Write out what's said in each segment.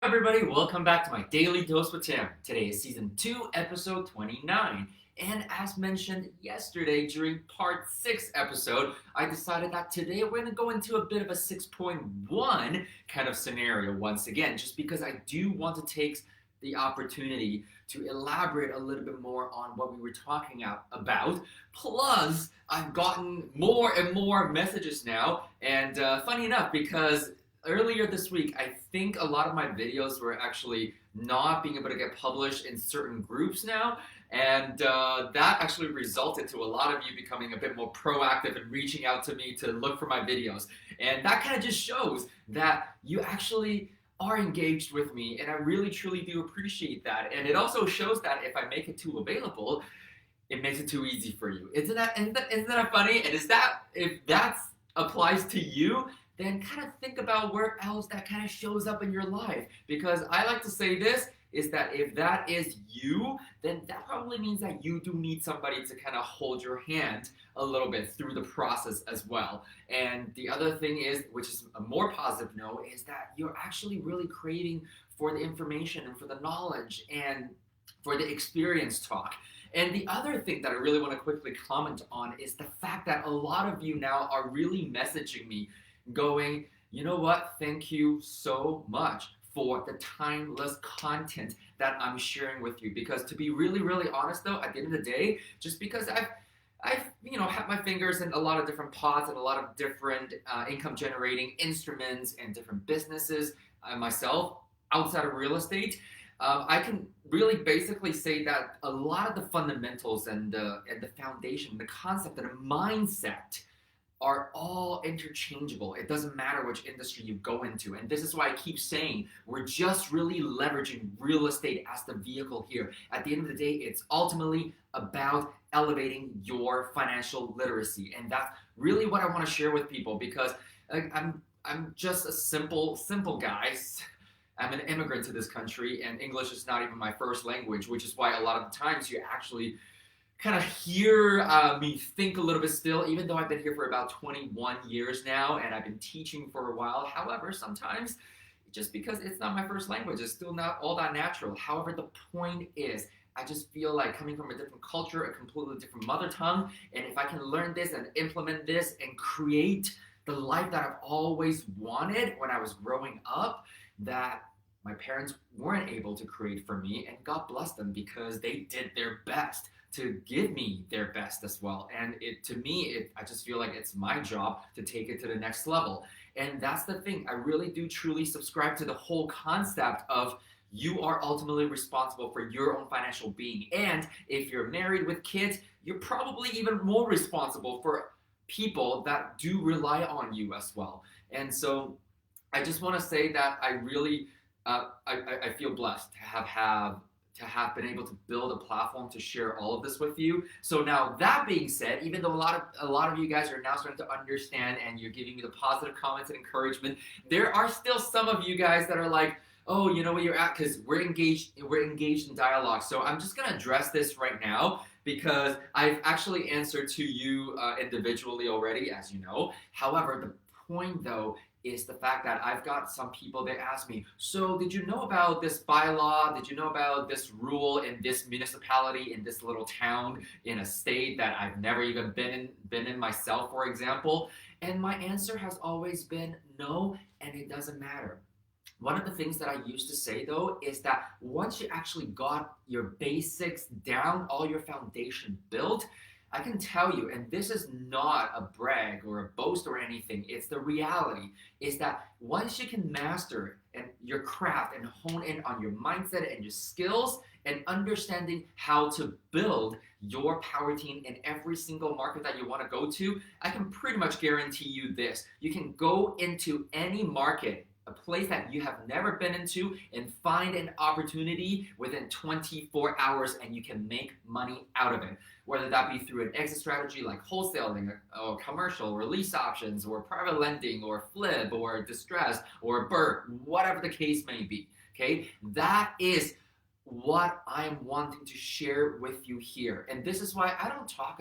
everybody, welcome back to my Daily Dose with Tim. Today is Season 2, Episode 29. And as mentioned yesterday during Part 6 episode, I decided that today we're going to go into a bit of a 6.1 kind of scenario once again, just because I do want to take the opportunity to elaborate a little bit more on what we were talking about. Plus, I've gotten more and more messages now, and funny enough, because earlier this week, I think a lot of my videos were actually not being able to get published in certain groups now, and that actually resulted to a lot of you becoming a bit more proactive and reaching out to me to look for my videos. And that kind of just shows that you actually are engaged with me, and I really truly do appreciate that. And it also shows that if I make it too available, it makes it too easy for you. Isn't that funny? And if that applies to you, then kind of think about where else that kind of shows up in your life. Because I like to say this, is that if that is you, then that probably means that you do need somebody to kind of hold your hand a little bit through the process as well. And the other thing is, which is a more positive note, is that you're actually really craving for the information and for the knowledge and for the experience talk. And the other thing that I really want to quickly comment on is the fact that a lot of you now are really messaging me going, you know what, thank you so much for the timeless content that I'm sharing with you. Because to be really, really honest though, at the end of the day, just because I've had my fingers in a lot of different pots and a lot of different income generating instruments and different businesses myself outside of real estate, I can really basically say that a lot of the fundamentals and the foundation, the concept and the mindset are all interchangeable. It doesn't matter which industry you go into. And this is why I keep saying we're just really leveraging real estate as the vehicle here. At the end of the day, it's ultimately about elevating your financial literacy. And that's really what I want to share with people, because I'm just a simple guy. I'm an immigrant to this country, and English is not even my first language, which is why a lot of the times you actually kind of hear me think a little bit still, even though I've been here for about 21 years now and I've been teaching for a while. However, sometimes just because it's not my first language, it's still not all that natural. However, the point is, I just feel like coming from a different culture, a completely different mother tongue, and if I can learn this and implement this and create the life that I've always wanted when I was growing up, that my parents weren't able to create for me, and God bless them because they did their best to give me their best as well. And I just feel like it's my job to take it to the next level. And that's the thing. I really do truly subscribe to the whole concept of you are ultimately responsible for your own financial being. And if you're married with kids, you're probably even more responsible for people that do rely on you as well. And so I just want to say that I really, I feel blessed to have been able to build a platform to share all of this with you. So now that being said, even though a lot of you guys are now starting to understand and you're giving me the positive comments and encouragement, there are still some of you guys that are like, oh, you know where you're at, because we're engaged in dialogue. So I'm just gonna address this right now, because I've actually answered to you individually already, as you know. However, the point though is the fact that I've got some people that ask me, so did you know about this bylaw? Did you know about this rule in this municipality, in this little town, in a state that I've never even been in myself, for example? And my answer has always been no, and it doesn't matter. One of the things that I used to say though is that once you actually got your basics down, all your foundation built, I can tell you, and this is not a brag or a boast or anything, it's the reality, is that once you can master and your craft and hone in on your mindset and your skills and understanding how to build your power team in every single market that you want to go to, I can pretty much guarantee you this. You can go into any market, a place that you have never been into, and find an opportunity within 24 hours, and you can make money out of it. Whether that be through an exit strategy like wholesaling or commercial or lease options or private lending or flip or distress or BERT, whatever the case may be. Okay, that is what I am wanting to share with you here. And this is why I don't talk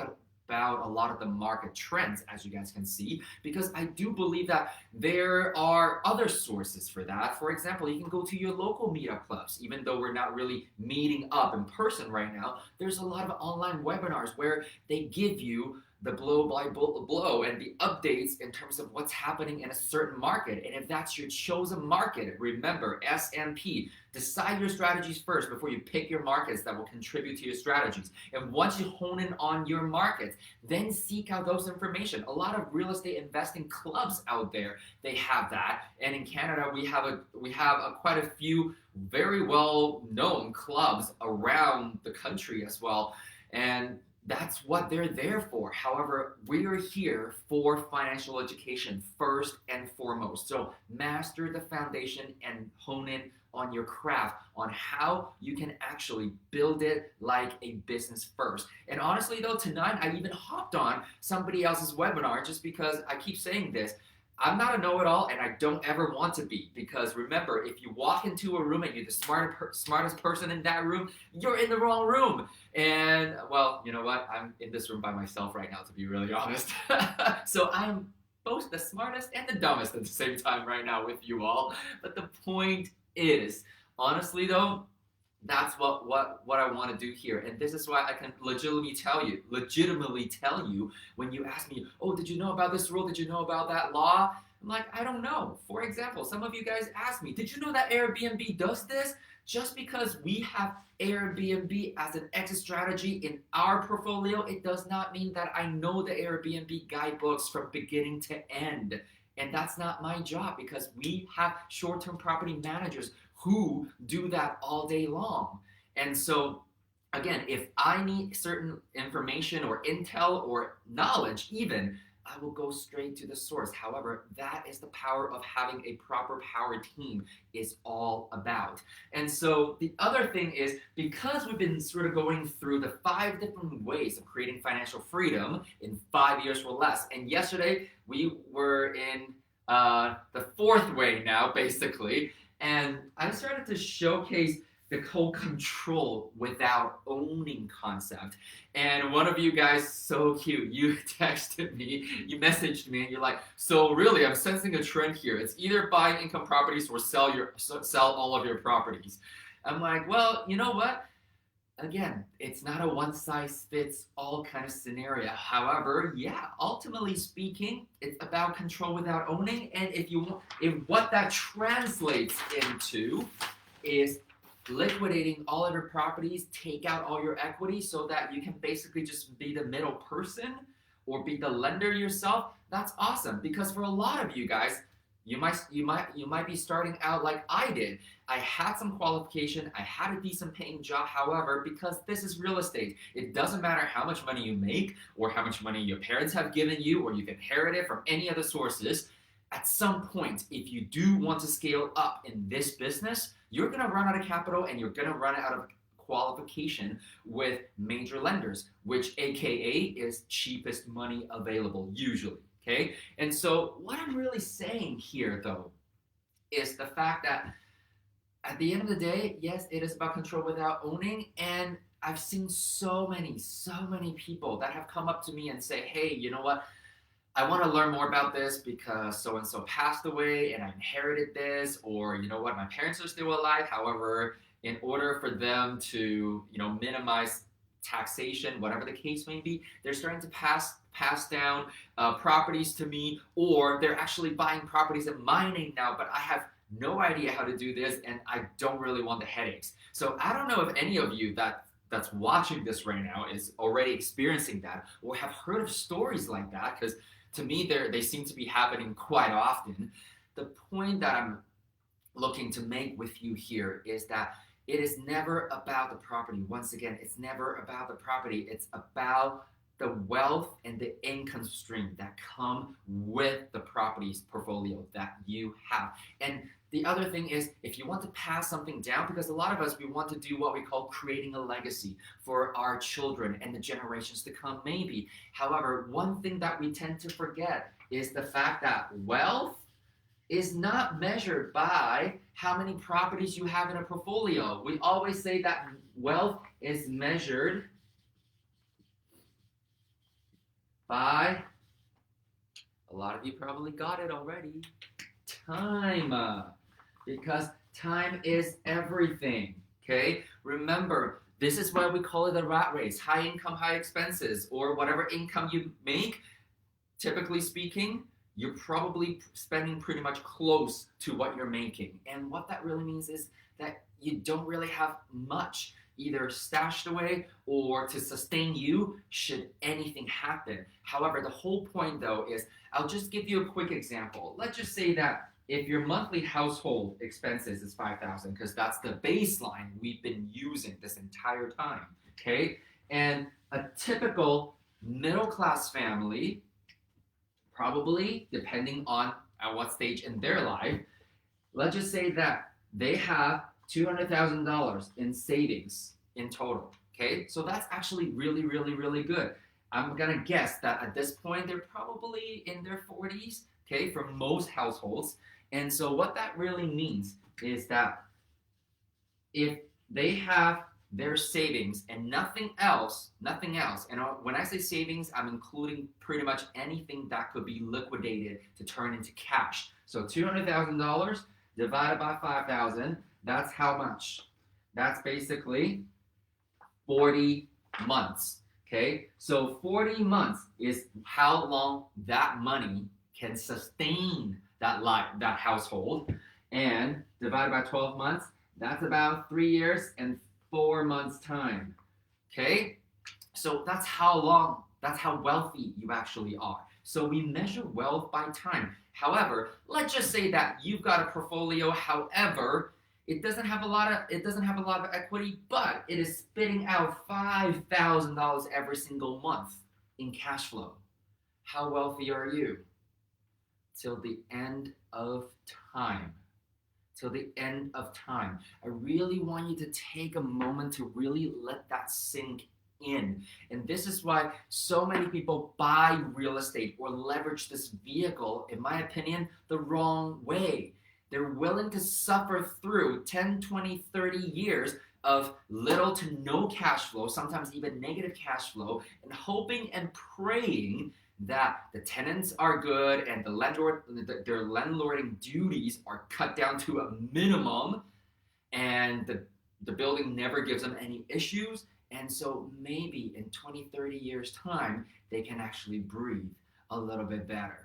about a lot of the market trends, as you guys can see, because I do believe that there are other sources for that. For example, you can go to your local meetup clubs. Even though we're not really meeting up in person right now, there's a lot of online webinars where they give you the blow by blow and the updates in terms of what's happening in a certain market. And if that's your chosen market, remember S&P, decide your strategies first before you pick your markets that will contribute to your strategies. And once you hone in on your markets, then seek out those information. A lot of real estate investing clubs out there, they have that. And in Canada, we have quite a few very well known clubs around the country as well. And that's what they're there for. However, we're here for financial education first and foremost. So master the foundation and hone in on your craft, on how you can actually build it like a business first. And honestly though, tonight I even hopped on somebody else's webinar just because I keep saying this. I'm not a know-it-all, and I don't ever want to be, because remember, if you walk into a room and you're the smartest person in that room, you're in the wrong room. And, well, you know what? I'm in this room by myself right now, to be really honest. So I'm both the smartest and the dumbest at the same time right now with you all. But the point is, honestly though, that's what I want to do here. And this is why I can legitimately tell you when you ask me, oh, did you know about this rule? Did you know about that law? I'm like, I don't know. For example, some of you guys ask me, did you know that Airbnb does this? Just because we have Airbnb as an exit strategy in our portfolio, it does not mean that I know the Airbnb guidebooks from beginning to end. And that's not my job, because we have short-term property managers who do that all day long. And so, again, if I need certain information or intel or knowledge even, I will go straight to the source. However, that is the power of having a proper power team is all about. And so the other thing is, because we've been sort of going through the 5 different ways of creating financial freedom in 5 years or less, and yesterday we were in the 4th way now, basically, and I started to showcase the whole control without owning concept. And one of you guys, so cute, you texted me, you messaged me, and you're like, so really, I'm sensing a trend here. It's either buying income properties or sell all of your properties. I'm like, well, you know what? Again, it's not a one-size-fits-all kind of scenario. However, yeah, ultimately speaking, it's about control without owning. And if what that translates into is liquidating all of your properties, take out all your equity so that you can basically just be the middle person or be the lender yourself, that's awesome. Because for a lot of you guys, you might be starting out like I did. I had some qualification, I had a decent paying job. However, because this is real estate, it doesn't matter how much money you make or how much money your parents have given you or you've inherited from any other sources. At some point, if you do want to scale up in this business, you're gonna run out of capital and you're gonna run out of qualification with major lenders, which AKA is cheapest money available usually. Okay, and so what I'm really saying here, though, is the fact that at the end of the day, yes, it is about control without owning. And I've seen so many people that have come up to me and say, hey, you know what? I want to learn more about this because so-and-so passed away and I inherited this, or you know what, my parents are still alive. However, in order for them to, minimize taxation, whatever the case may be, they're starting to pass down properties to me, or they're actually buying properties and my name now, but I have no idea how to do this and I don't really want the headaches. So I don't know if any of you that's watching this right now is already experiencing that or have heard of stories like that, because to me they seem to be happening quite often. The point that I'm looking to make with you here is that it is never about the property. Once again, it's never about the property. It's about the wealth and the income stream that come with the properties portfolio that you have. And the other thing is, if you want to pass something down, because a lot of us, we want to do what we call creating a legacy for our children and the generations to come, maybe. However, one thing that we tend to forget is the fact that wealth is not measured by how many properties you have in a portfolio. We always say that wealth is measured by, a lot of you probably got it already, time. Because time is everything, okay? Remember, this is why we call it a rat race. High income, high expenses, or whatever income you make, typically speaking, you're probably spending pretty much close to what you're making. And what that really means is that you don't really have much either stashed away or to sustain you should anything happen. However, the whole point though is, I'll just give you a quick example. Let's just say that if your monthly household expenses is $5,000, because that's the baseline we've been using this entire time, okay? And a typical middle-class family, probably depending on at what stage in their life, let's just say that they have $200,000 in savings in total, okay? So that's actually really, really, really good. I'm gonna guess that at this point, they're probably in their 40s, okay, for most households. And so what that really means is that if they have their savings and nothing else, and when I say savings, I'm including pretty much anything that could be liquidated to turn into cash. So $200,000 divided by 5,000, that's how much? That's basically 40 months, okay? So 40 months is how long that money can sustain that household, and divided by 12 months, that's about 3 years and 4 months time, okay? So that's how wealthy you actually are. So we measure wealth by time. However, let's just say that you've got a portfolio, however, it doesn't have a lot of equity, but it is spitting out $5,000 every single month in cash flow. How wealthy are you? Till the end of time. Till the end of time. I really want you to take a moment to really let that sink in. And this is why so many people buy real estate or leverage this vehicle, in my opinion, the wrong way. They're willing to suffer through 10, 20, 30 years of little to no cash flow, sometimes even negative cash flow, and hoping and praying that the tenants are good and their landlording duties are cut down to a minimum, and the building never gives them any issues. And so maybe in 20, 30 years time, they can actually breathe a little bit better.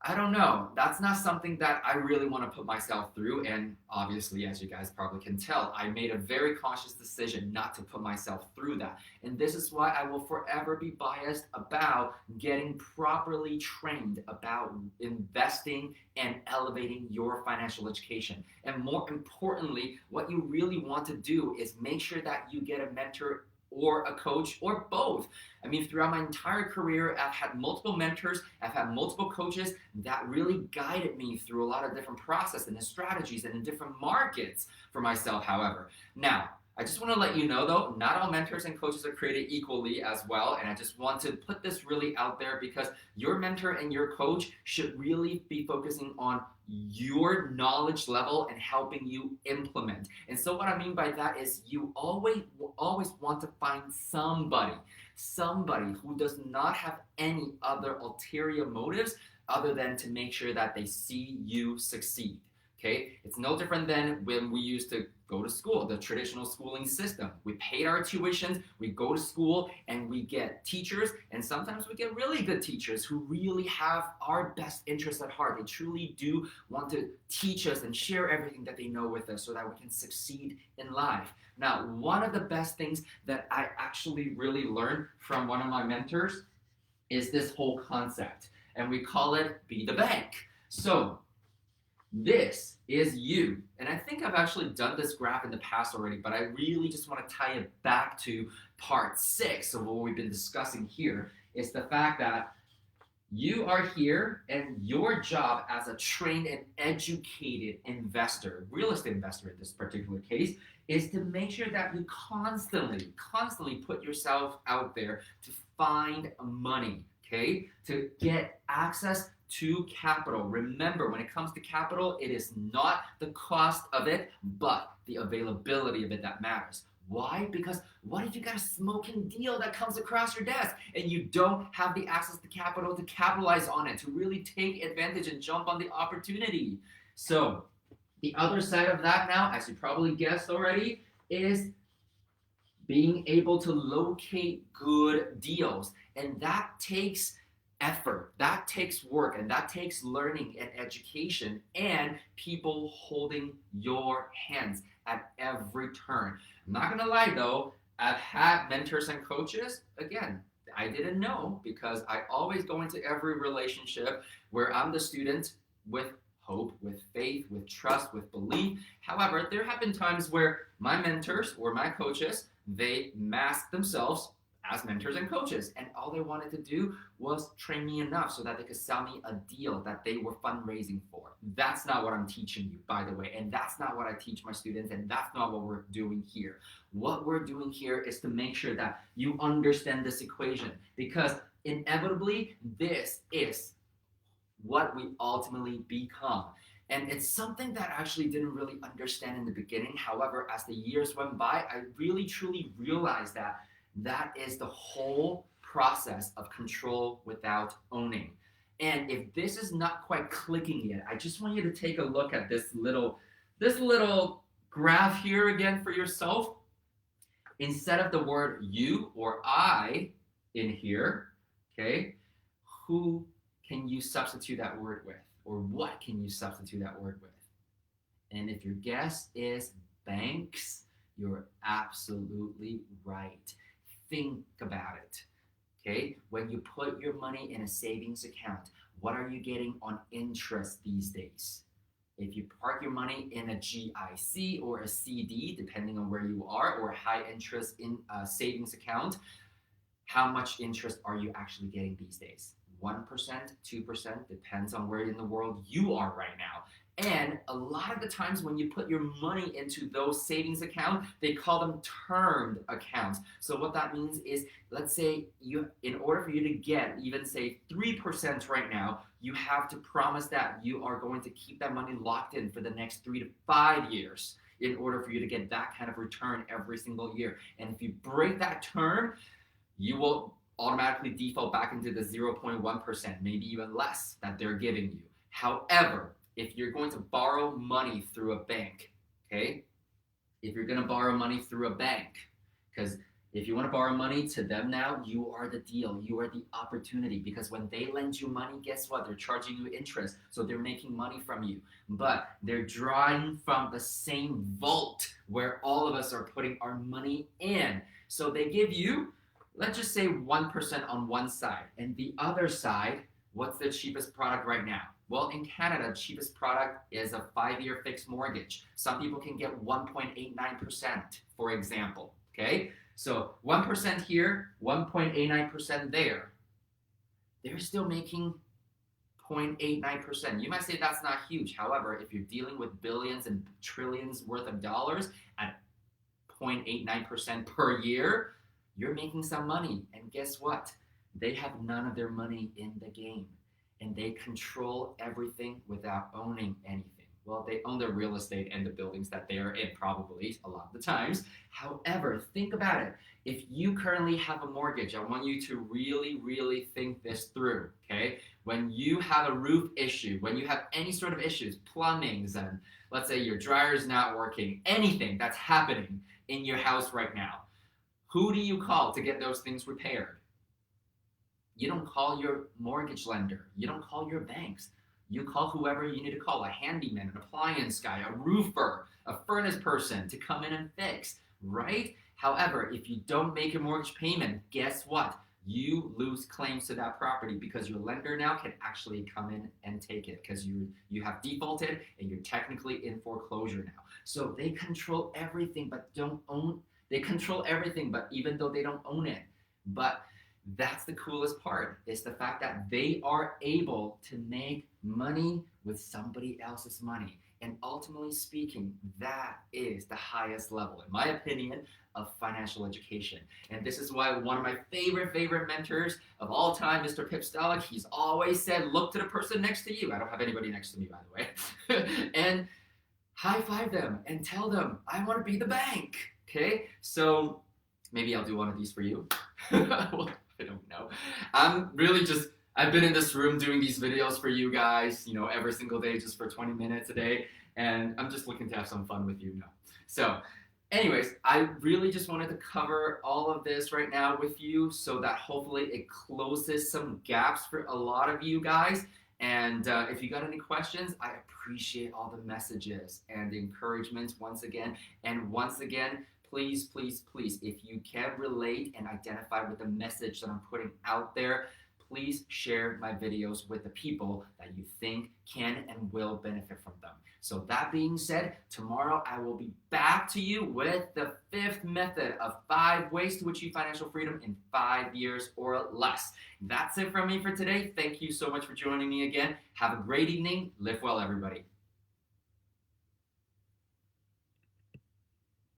I don't know. That's not something that I really want to put myself through. And obviously, as you guys probably can tell, I made a very conscious decision not to put myself through that. And this is why I will forever be biased about getting properly trained about investing and elevating your financial education. And more importantly, what you really want to do is make sure that you get a mentor or a coach or both. I mean, throughout my entire career, I've had multiple mentors, I've had multiple coaches that really guided me through a lot of different processes and strategies and in different markets for myself, however. Now, I just want to let you know though, not all mentors and coaches are created equally as well, and I just want to put this really out there because your mentor and your coach should really be focusing on your knowledge level and helping you implement. And so what I mean by that is you always want to find somebody who does not have any other ulterior motives other than to make sure that they see you succeed. Okay, it's no different than when we used to go to school, the traditional schooling system. We paid our tuitions, we go to school, and we get teachers, and sometimes we get really good teachers who really have our best interests at heart. They truly do want to teach us and share everything that they know with us so that we can succeed in life. Now, one of the best things that I actually really learned from one of my mentors is this whole concept, and we call it Be the Bank. So, this is you. And I think I've actually done this graph in the past already, but I really just want to tie it back to part 6 of what we've been discussing here. Is the fact that you are here and your job as a trained and educated investor, real estate investor in this particular case, is to make sure that you constantly put yourself out there to find money, okay? To get access to capital. Remember, when it comes to capital, it is not the cost of it, but the availability of it that matters. Why? Because what if you got a smoking deal that comes across your desk and you don't have the access to capital to capitalize on it, to really take advantage and jump on the opportunity? So the other side of that now, as you probably guessed already, is being able to locate good deals. And that takes effort, that takes work, and that takes learning and education and people holding your hands at every turn. I'm not gonna lie though, I've had mentors and coaches. Again, I didn't know because I always go into every relationship where I'm the student with hope, with faith, with trust, with belief. However, there have been times where my mentors or my coaches, they mask themselves as mentors and coaches, and all they wanted to do was train me enough so that they could sell me a deal that they were fundraising for. That's not what I'm teaching you, by the way, and that's not what I teach my students, and that's not what we're doing here. What we're doing here is to make sure that you understand this equation, because inevitably this is what we ultimately become. And it's something that I actually didn't really understand in the beginning. However, as the years went by, I really truly realized that that is the whole process of control without owning. And if this is not quite clicking yet, I just want you to take a look at this little graph here again for yourself. Instead of the word you or I in here, okay, who can you substitute that word with? Or what can you substitute that word with? And if your guess is banks, you're absolutely right. Think about it, okay? When you put your money in a savings account, what are you getting on interest these days? If you park your money in a GIC or a CD, depending on where you are, or a high interest in a savings account, how much interest are you actually getting these days? 1%, 2%, depends on where in the world you are right now. And a lot of the times when you put your money into those savings accounts, they call them termed accounts. So what that means is, let's say in order for you to get even say 3% right now, you have to promise that you are going to keep that money locked in for the next 3 to 5 years in order for you to get that kind of return every single year. And if you break that term, you will automatically default back into the 0.1%, maybe even less that they're giving you. However, if you're going to borrow money through a bank, okay? If you're going to borrow money through a bank, because if you want to borrow money to them now, you are the deal. You are the opportunity, because when they lend you money, guess what? They're charging you interest. So they're making money from you. But they're drawing from the same vault where all of us are putting our money in. So they give you, let's just say 1% on one side. And the other side, what's the cheapest product right now? Well, in Canada, the cheapest product is a 5-year fixed mortgage. Some people can get 1.89%, for example, okay? So 1% here, 1.89% there. They're still making 0.89%. You might say that's not huge. However, if you're dealing with billions and trillions worth of dollars at 0.89% per year, you're making some money. And guess what? They have none of their money in the game. And they control everything without owning anything. Well, they own the real estate and the buildings that they are in, probably a lot of the times. However, think about it. If you currently have a mortgage, I want you to really, really think this through, okay? When you have a roof issue, when you have any sort of issues, plumbings, and let's say your dryer's not working, anything that's happening in your house right now, who do you call to get those things repaired? You don't call your mortgage lender. You don't call your banks. You call whoever you need to call, a handyman, an appliance guy, a roofer, a furnace person to come in and fix, right? However, if you don't make your mortgage payment, guess what? You lose claims to that property because your lender now can actually come in and take it because you have defaulted and you're technically in foreclosure now. So they control everything but don't own. They control everything, but even though they don't own it. But that's the coolest part, is the fact that they are able to make money with somebody else's money. And ultimately speaking, that is the highest level, in my opinion, of financial education. And this is why one of my favorite mentors of all time, Mr. Pip Stalick, he's always said, look to the person next to you. I don't have anybody next to me, by the way. And high five them and tell them, I want to be the bank. Okay? So maybe I'll do one of these for you. Well, I don't know. I've been in this room doing these videos for you guys, every single day just for 20 minutes a day. And I'm just looking to have some fun with you now. So anyways, I really just wanted to cover all of this right now with you so that hopefully it closes some gaps for a lot of you guys. And if you got any questions, I appreciate all the messages and the encouragements once again. And once again, please, please, please, if you can relate and identify with the message that I'm putting out there, please share my videos with the people that you think can and will benefit from them. So that being said, tomorrow I will be back to you with the 5th method of 5 ways to achieve financial freedom in 5 years or less. That's it from me for today. Thank you so much for joining me again. Have a great evening. Live well, everybody.